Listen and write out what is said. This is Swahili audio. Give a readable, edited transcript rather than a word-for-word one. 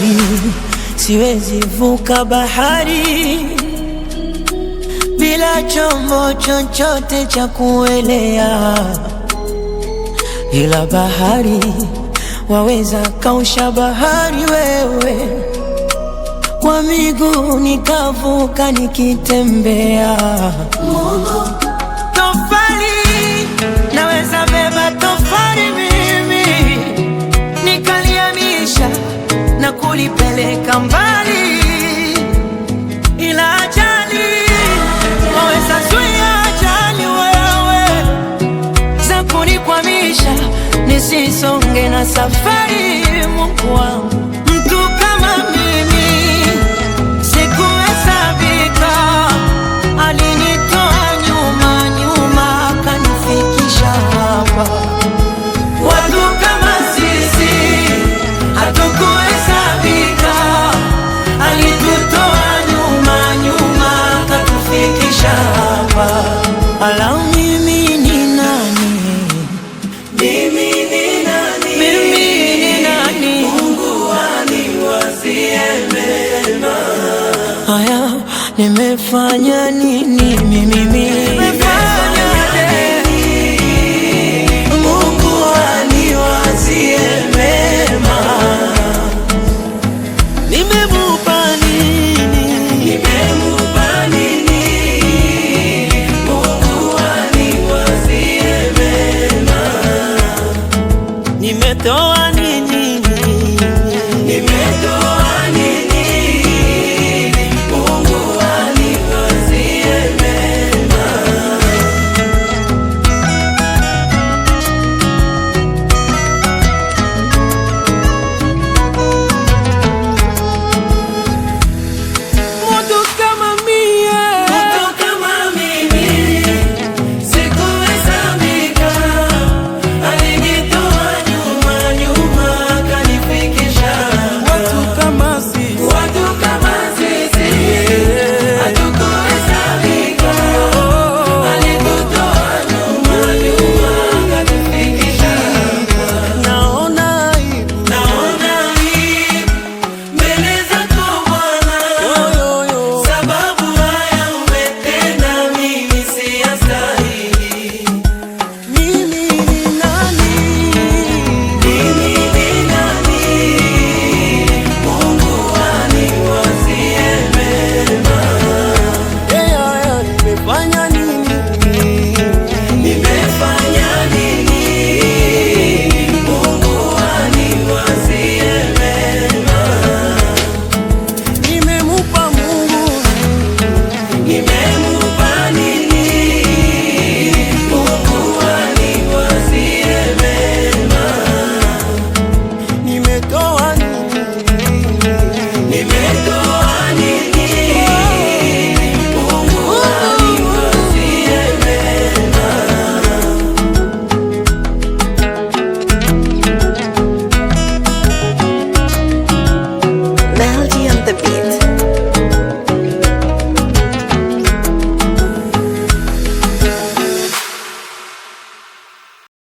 bahari, siwezi vuka bahari bila chombo chochote cha kuelea, ila bahari waweza kausha bahari wewe, kwa miguu nikavuka nikitembea. Tofali naweza beba tofali mimi, nikaliamisha na kulipeleka mbali, ila ajali waweza zuia ajali wewe, za kunikwamisha nisisonge na safari. Mungu wangu, mtu kama mimi sikuhesabika, alinitoa nyuma nyuma akanifikisha hapa. Watu kama sisi hatukuhesabika, alitutoa nyuma nyuma akatufikisha hapa. Ala, mimi ni nani? Mimi ni nani? Mimi ni nani? Mungu aniwazie mema. Haya, nimefanya nini mimi?